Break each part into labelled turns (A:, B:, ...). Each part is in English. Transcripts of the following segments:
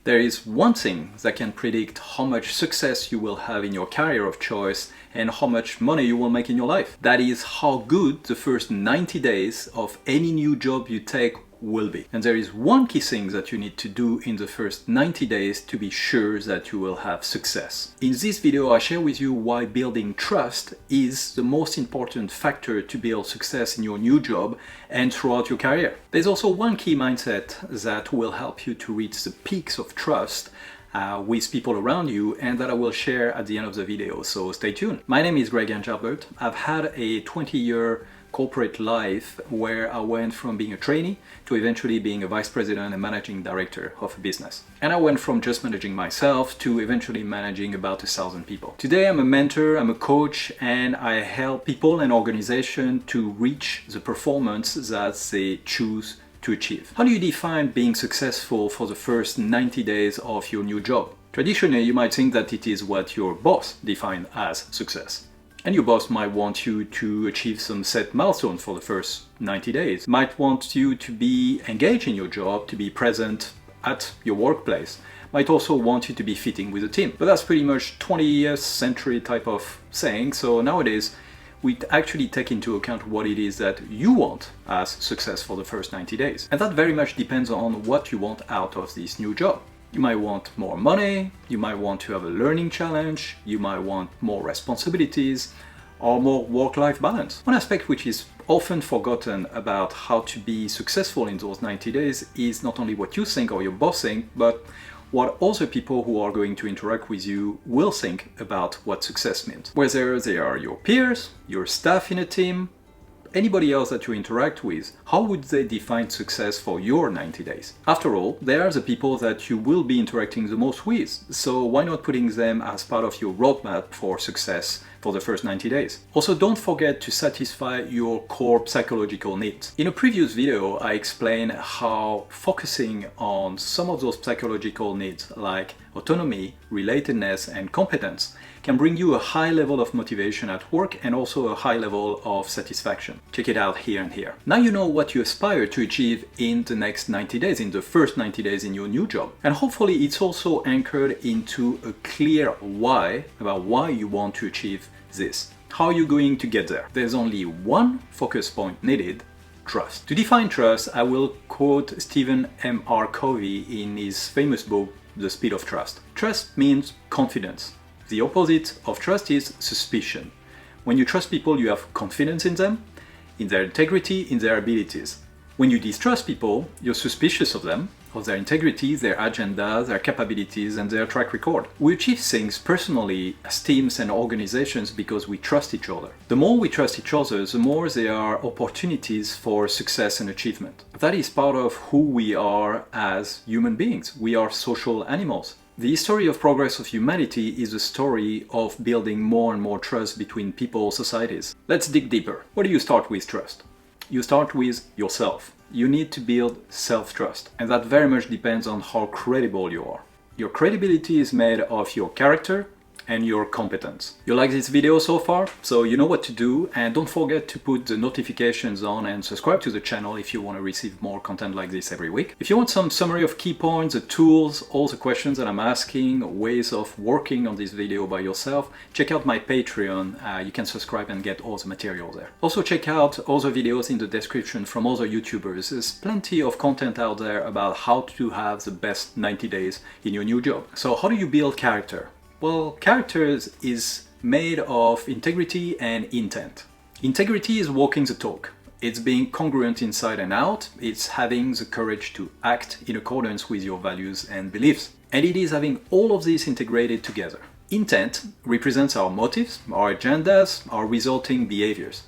A: There is one thing that can predict how much success you will have in your career of choice and how much money you will make in your life. That is how good the first 90 days of any new job you take will be. And there is one key thing that you need to do in the first 90 days to be sure that you will have success. In this video, I share with you why building trust is the most important factor to build success in your new job and throughout your career. There's also one key mindset that will help you to reach the peaks of trust with people around you, and that I will share at the end of the video, so stay tuned. My name is Greg Angelbert. I've had a 20-year corporate life where I went from being a trainee to eventually being a vice president and managing director of a business. And I went from just managing myself to eventually managing about 1,000 people. Today I'm a mentor, I'm a coach, and I help people and organizations to reach the performance that they choose to achieve. How do you define being successful for the first 90 days of your new job? Traditionally, you might think that it is what your boss defined as success. And your boss might want you to achieve some set milestones for the first 90 days. Might want you to be engaged in your job, to be present at your workplace. Might also want you to be fitting with a team. But that's pretty much 20th century type of saying. So nowadays, we actually take into account what it is that you want as success for the first 90 days. And that very much depends on what you want out of this new job. You might want more money, you might want to have a learning challenge, you might want more responsibilities, or more work-life balance. One aspect which is often forgotten about how to be successful in those 90 days is not only what you think or your boss think, but what other people who are going to interact with you will think about what success means. Whether they are your peers, your staff in a team, anybody else that you interact with, how would they define success for your 90 days? After all, they are the people that you will be interacting the most with, so why not putting them as part of your roadmap for success for the first 90 days? Also, don't forget to satisfy your core psychological needs. In a previous video, I explained how focusing on some of those psychological needs like autonomy, relatedness, and competence can bring you a high level of motivation at work and also a high level of satisfaction. Check it out here and here. Now you know what you aspire to achieve in the next 90 days, in the first 90 days in your new job. And hopefully it's also anchored into a clear why about why you want to achieve this. How are you going to get there? There's only one focus point needed: trust. To define trust, I will quote Stephen M.R. Covey in his famous book, The Speed of Trust. Trust means confidence. The opposite of trust is suspicion. When you trust people, you have confidence in them, in their integrity, in their abilities. When you distrust people, you're suspicious of them, of their integrity, their agenda, their capabilities, and their track record. We achieve things personally as teams and organizations because we trust each other. The more we trust each other, the more there are opportunities for success and achievement. That is part of who we are as human beings. We are social animals. The history of progress of humanity is a story of building more and more trust between people, societies. Let's dig deeper. Where do you start with trust? You start with yourself. You need to build self-trust, and that very much depends on how credible you are. Your credibility is made of your character and your competence. You like this video so far? So you know what to do, and don't forget to put the notifications on and subscribe to the channel if you want to receive more content like this every week. If you want some summary of key points, the tools, all the questions that I'm asking, ways of working on this video by yourself, check out my Patreon. You can subscribe and get all the material there. Also check out other videos in the description from other YouTubers. There's plenty of content out there about how to have the best 90 days in your new job. So how do you build character? Well, character is made of integrity and intent. Integrity is walking the talk. It's being congruent inside and out. It's having the courage to act in accordance with your values and beliefs. And it is having all of this integrated together. Intent represents our motives, our agendas, our resulting behaviors.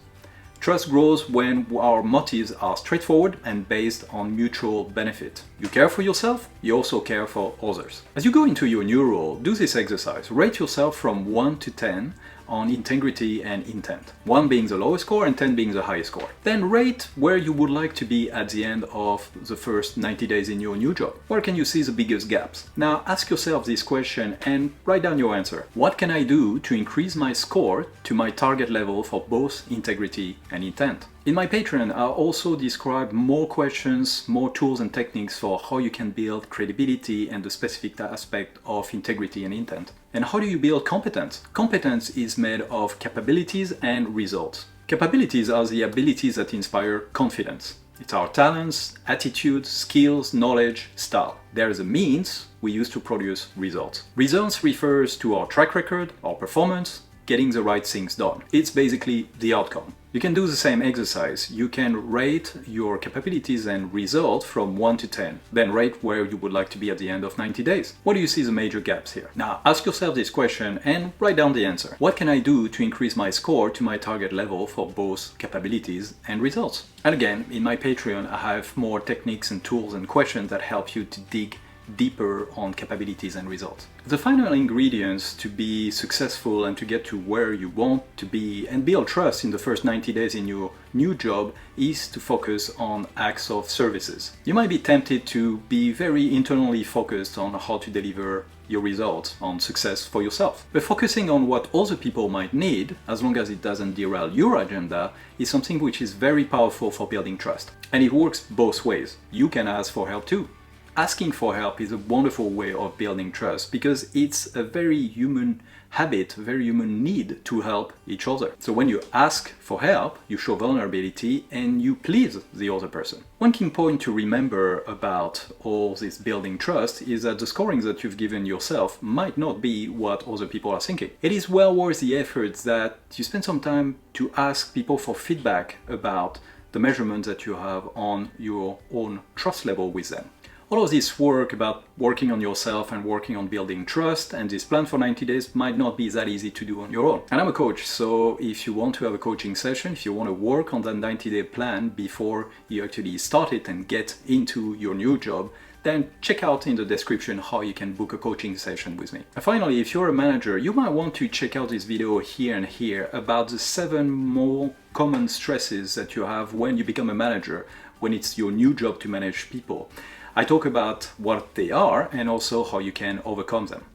A: Trust grows when our motives are straightforward and based on mutual benefit. You care for yourself, you also care for others. As you go into your new role, do this exercise. Rate yourself from 1 to 10 on integrity and intent. 1 being the lowest score and 10 being the highest score. Then rate where you would like to be at the end of the first 90 days in your new job. Where can you see the biggest gaps? Now ask yourself this question and write down your answer. What can I do to increase my score to my target level for both integrity and intent? In my Patreon, I'll also describe more questions, more tools and techniques for how you can build credibility and the specific aspect of integrity and intent. And how do you build competence? Competence is made of capabilities and results. Capabilities are the abilities that inspire confidence. It's our talents, attitude, skills, knowledge, style. There is a means we use to produce results. Results refers to our track record, our performance, getting the right things done. It's basically the outcome. You can do the same exercise. You can rate your capabilities and results from 1 to 10, then rate where you would like to be at the end of 90 days. What do you see the major gaps here? Now, ask yourself this question and write down the answer. What can I do to increase my score to my target level for both capabilities and results? And again, in my Patreon, I have more techniques and tools and questions that help you to dig deeper on capabilities and results. The final ingredients to be successful and to get to where you want to be and build trust in the first 90 days in your new job is to focus on acts of services. You might be tempted to be very internally focused on how to deliver your results on success for yourself. But focusing on what other people might need, as long as it doesn't derail your agenda, is something which is very powerful for building trust. And it works both ways. You can ask for help too. Asking for help is a wonderful way of building trust because it's a very human habit, a very human need to help each other. So when you ask for help, you show vulnerability and you please the other person. One key point to remember about all this building trust is that the scoring that you've given yourself might not be what other people are thinking. It is well worth the effort that you spend some time to ask people for feedback about the measurements that you have on your own trust level with them. All of this work about working on yourself and working on building trust and this plan for 90 days might not be that easy to do on your own. And I'm a coach, so if you want to have a coaching session, if you want to work on that 90-day plan before you actually start it and get into your new job, then check out in the description how you can book a coaching session with me. And finally, if you're a manager, you might want to check out this video here and here about the 7 more common stresses that you have when you become a manager, when it's your new job to manage people. I talk about what they are and also how you can overcome them.